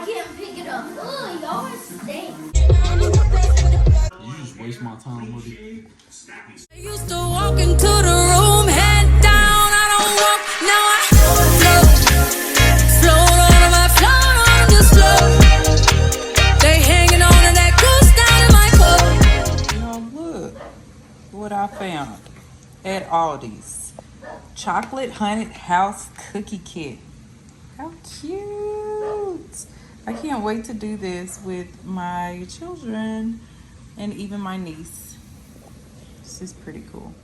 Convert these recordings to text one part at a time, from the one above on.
can't pick it up. Ugh, y'all stink. You just waste my time with it. I used to walk into the room, head down. I don't walk now. I float on my float on the slope. They hanging on to that goose down in my coat. Y'all look what I found at Aldi's. Chocolate Hunted House Cookie Kit. How cute! I can't wait to do this with my children and even my niece. This is pretty cool.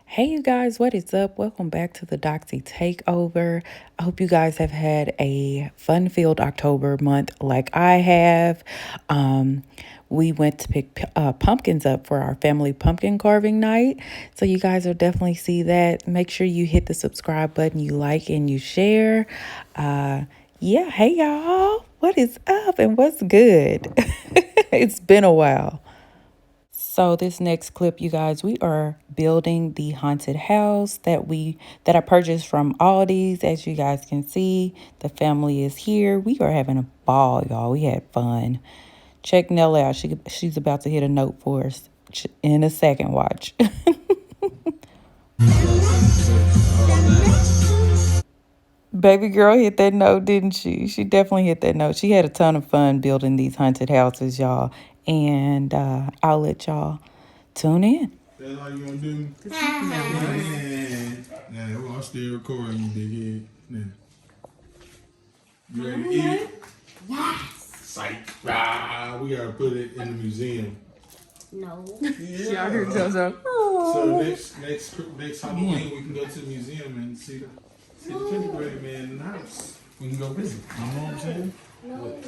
Hey you guys, what is up? Welcome back to the Doxy Takeover. I hope you guys have had a fun-filled October month like I have. We went to pick pumpkins up for our family pumpkin carving night. So you guys will definitely see that. Make sure you hit the subscribe button, you like and you share. Yeah, hey y'all, what is up and what's good? It's been a while. So this next clip, you guys, we are building the haunted house that I purchased from Aldi's. As you guys can see, the family is here. We are having a ball, y'all. We had fun. Check Nell out. She's about to hit a note for us in a second. Watch. Baby girl hit that note, didn't she? She definitely hit that note. She had a ton of fun building these haunted houses, y'all. And I'll let y'all tune in. That's all you gonna do? Man. Nah, well, I'm still recording, you big head. You ready to eat it? Yes. Psych. Ah, we gotta put it in the museum. No. Y'all hear Jojo? So next Halloween we can go to the museum and see the gingerbread man in the house. We can go visit. You know what I'm saying? No.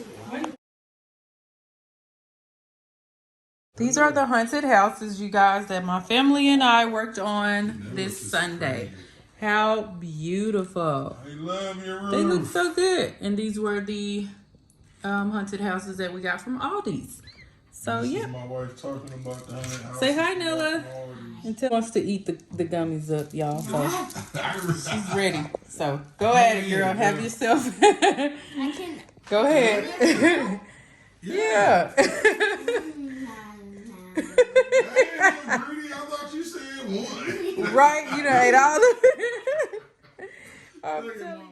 These are the haunted houses, you guys, that my family and I worked on this Sunday. How beautiful. I love your room. They look so good. And these were the haunted houses that we got from Aldi's. So, This yeah. is my wife talking about the haunted house. Say hi, Nella. Until wants to eat the gummies up, y'all. So she's ready. So go at it, girl. Have yourself. I can. Go ahead. Yeah. Hey, Rudy, I thought you said one. Right? You done ate all of it. I'm telling you.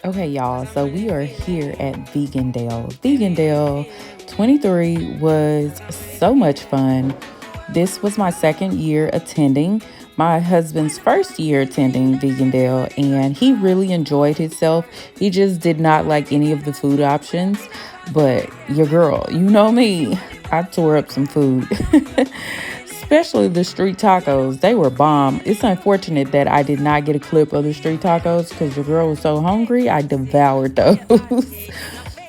Okay, y'all, so we are here at Vegandale. Vegandale 23 was so much fun. This was my second year attending. My husband's first year attending Vegandale, and he really enjoyed himself. He just did not like any of the food options, but your girl, you know me, I tore up some food. Especially the street tacos. They were bomb. It's unfortunate that I did not get a clip of the street tacos because your girl was so hungry. I devoured those.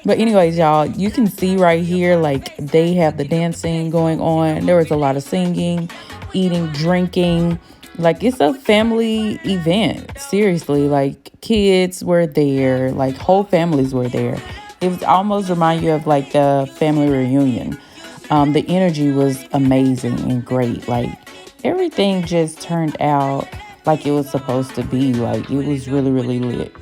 But anyways, y'all, you can see right here, like, they have the dancing going on. There was a lot of singing, eating, drinking. Like, it's a family event. Seriously, like, kids were there. Like, whole families were there. It was almost remind you of, like, the family reunion. The energy was amazing and great. Like, everything just turned out like it was supposed to be. Like, it was really, really lit.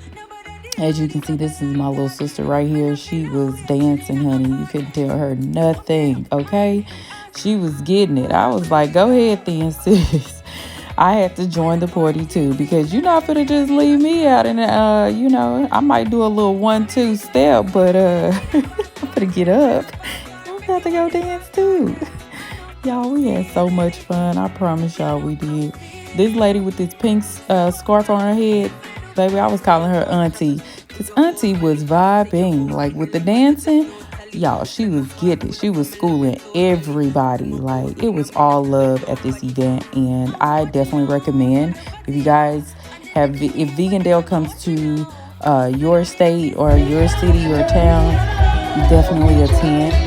As you can see, this is my little sister right here. She was dancing, honey. You couldn't tell her nothing, okay? She was getting it. I was like, go ahead then, sis. I had to join the party too because you're not gonna just leave me out. And, I might do a little 1-2 step, but I'm gonna get up. Have to go dance too. Y'all, we had so much fun. I promise y'all we did. This lady with this pink scarf on her head, baby, I was calling her auntie because auntie was vibing. Like, with the dancing, y'all, she was getting it. She was schooling everybody. Like, it was all love at this event, and I definitely recommend, if you guys have, if Vegandale comes to your state or your city or town, definitely attend.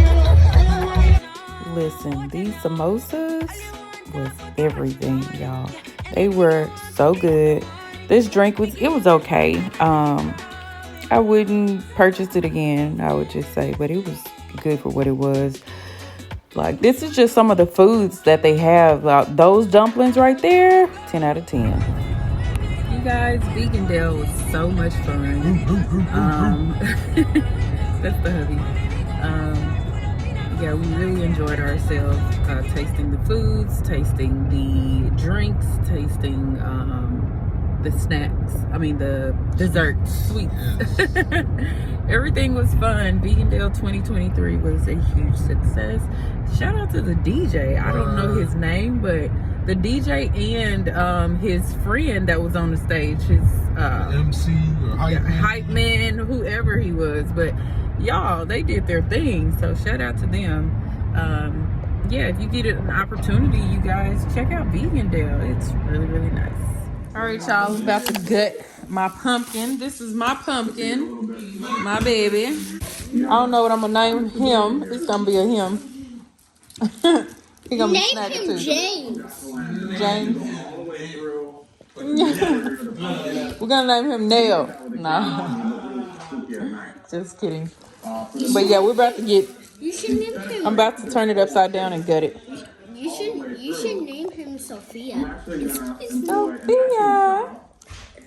Listen, these samosas was everything, y'all. They were so good. This drink was okay. I wouldn't purchase it again, I would just say, but it was good for what it was. Like, this is just some of the foods that they have. Those dumplings right there, 10 out of 10. You guys, Vegandale was so much fun. That's the hubby. Yeah, we really enjoyed ourselves tasting the foods, tasting the drinks, tasting the snacks. I mean, the desserts, sweets. Yes. Everything was fun. Vegandale 2023 was a huge success. Shout out to the DJ. I don't know his name, but the DJ and his friend that was on the stage, his MC or hype man, whoever he was. But y'all, they did their thing. So shout out to them. Yeah, if you get an opportunity, you guys check out Vegandale. It's really, really nice. All right, y'all, I was about to gut my pumpkin. This is my pumpkin, my baby. I don't know what I'm gonna name him. It's gonna be a him. He gonna be Name him too. James. James. We're gonna name him Nail. No, just kidding. But yeah, we're about to get. You should name him. I'm about to turn it upside down and gut it. You should name him Sophia. It's Sophia.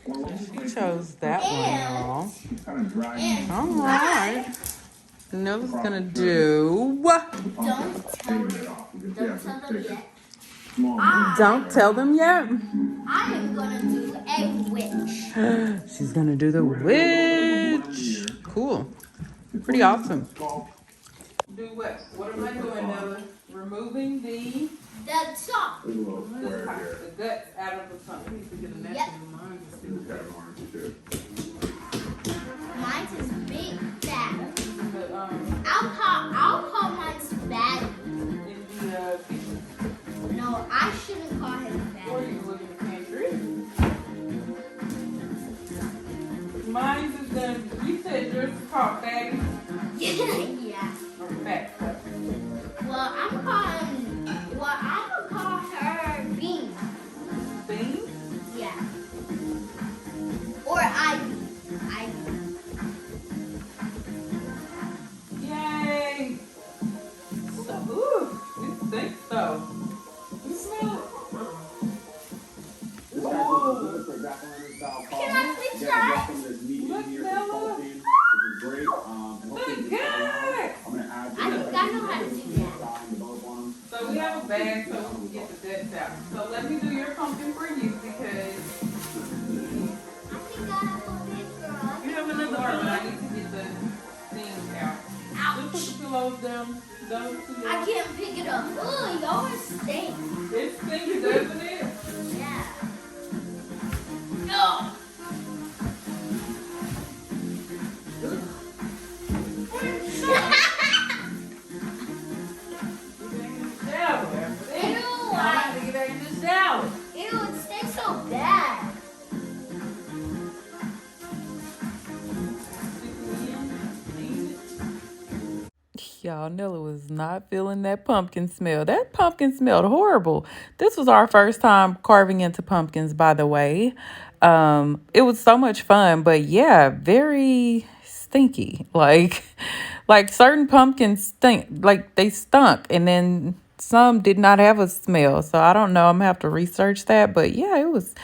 She chose that one, y'all. All right. Nella's gonna do. Don't tell them yet. I am gonna do a witch. She's gonna do the witch. Cool. Pretty awesome. Do what? What am I doing, Nella? Removing the top. the guts out of the pumpkin. You can get a napkin of mine. Mine is big fat. I'll call mine bad. No, I shouldn't call him bad. Or you can look in the pantry. Mine is gonna. You said yours is called fatty. Yeah. Or fat. Well, I'm gonna call her Bean. Bean? Yeah. Or Ivy. Yay! So, ooh, it stinks though. You smell it? Ooh. Can I please try? Look, Nella. Good God! I think I know how to do that. So we have a bag so we can get the guts out. So let me do your pumpkin for you because I think I have a big girl. you have another part, but I need to get the things out. Just put the pillows down. Those two. I can't pick it up. Ugh, yours stinks. It stinks, doesn't it? Yeah. No. Ew, it stinks so bad. Y'all, Nella was not feeling that pumpkin smell. That pumpkin smelled horrible. This was our first time carving into pumpkins, by the way. It was so much fun, but yeah, very stinky. Like certain pumpkins stink, like they stunk, and then some did not have a smell. So I don't know. I'm gonna have to research that. But yeah, it was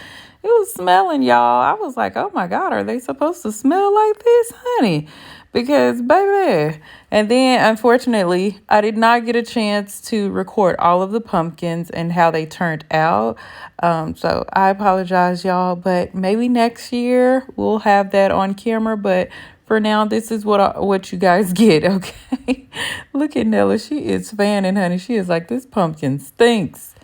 smelling, y'all. I was like, oh my God, are they supposed to smell like this, honey? Because, baby. And then, unfortunately, I did not get a chance to record all of the pumpkins and how they turned out. So I apologize, y'all. But maybe next year we'll have that on camera. But for now, this is what you guys get, okay? Look at Nella. She is fanning, honey. She is like, this pumpkin stinks.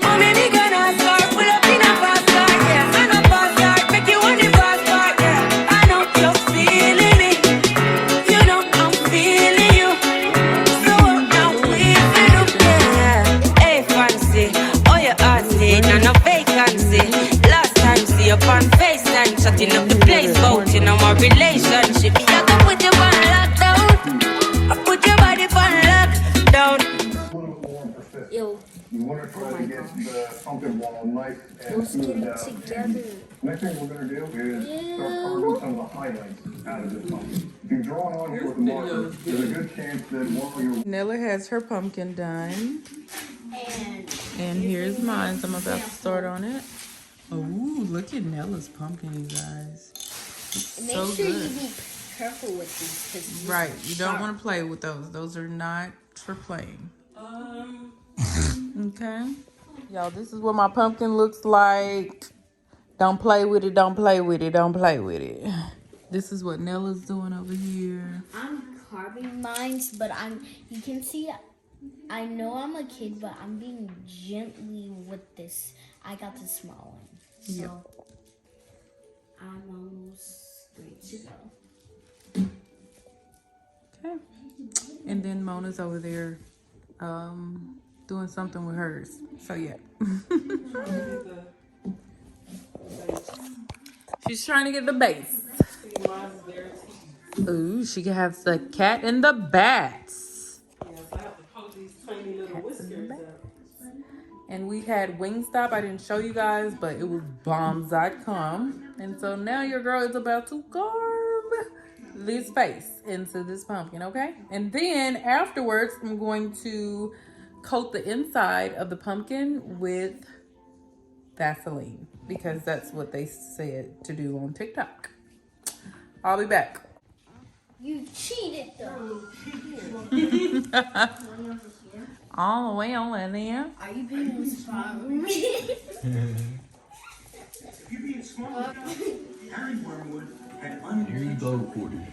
Mommy, me gonna this. Ew. You want to try to get the pumpkin wall nice and Let's get smoothed it out. together. Next thing we're going to do is start carving some of the highlights out of this pumpkin. If you draw on here with a marker, there's a good chance that while you're Nella has her pumpkin done. And here's mine. I'm about to start on it. Oh, look at Nella's pumpkin, you guys. Make So sure good. you be careful with these. Cause Right, you don't want to play with those. Those are not for playing. Okay. Y'all, this is what my pumpkin looks like. Don't play with it, don't play with it, don't play with it. This is what Nella's doing over here. I'm carving mines, but you can see, I know I'm a kid, but I'm being gently with this. I got the small one. So I'm almost ready to go. Okay. And then Mona's over there doing something with hers. So yeah. She's trying to get the base. Ooh, she has the cat and the bats. And we had Wingstop. I didn't show you guys, but it was bombs.com. And so now your girl is about to carve this face into this pumpkin, okay? And then afterwards, I'm going to coat the inside of the pumpkin with Vaseline because that's what they said to do on TikTok. I'll be back. You cheated though. All the way over there. Are you being smart with me? Here you go, Porter.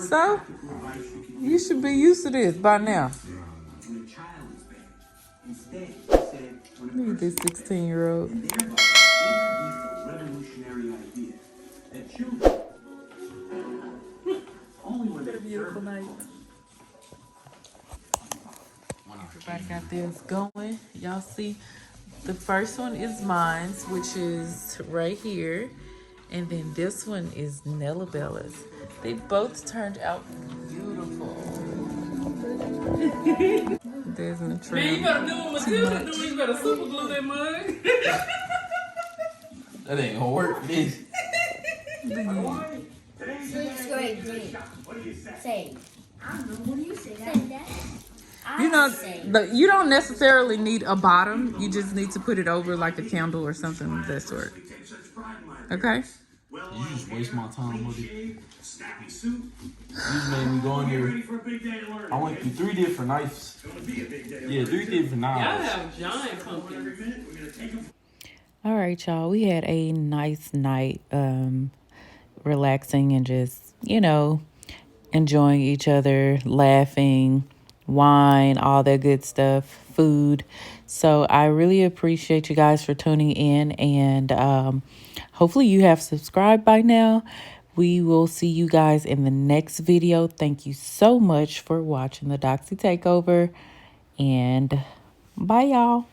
So, you should be used to this by now. Look at this 16-year-old. What a beautiful night. Everybody got theirs going. Y'all see, the first one is mine, which is right here. And then this one is Nella Bella's. They both turned out beautiful. There's an trim. Man, you better do what Matilda do. You better super glue that mug. That ain't gonna work for this. Sixth grade dream. Say. I don't know. What do you say? Say that. You know, you don't necessarily need a bottom. You just need to put it over like a candle or something of that sort. Okay? You just waste my time with it. You just made me go in there. I went through 3 different knives. Yeah, 3 different Y'all knives. have giant pumpkins. All right, y'all. We had a nice night, relaxing and just, enjoying each other, laughing, wine, all that good stuff, food. So I really appreciate you guys for tuning in, and hopefully you have subscribed by now. We will see you guys in the next video. Thank you so much for watching the Doxy Takeover, and bye, y'all.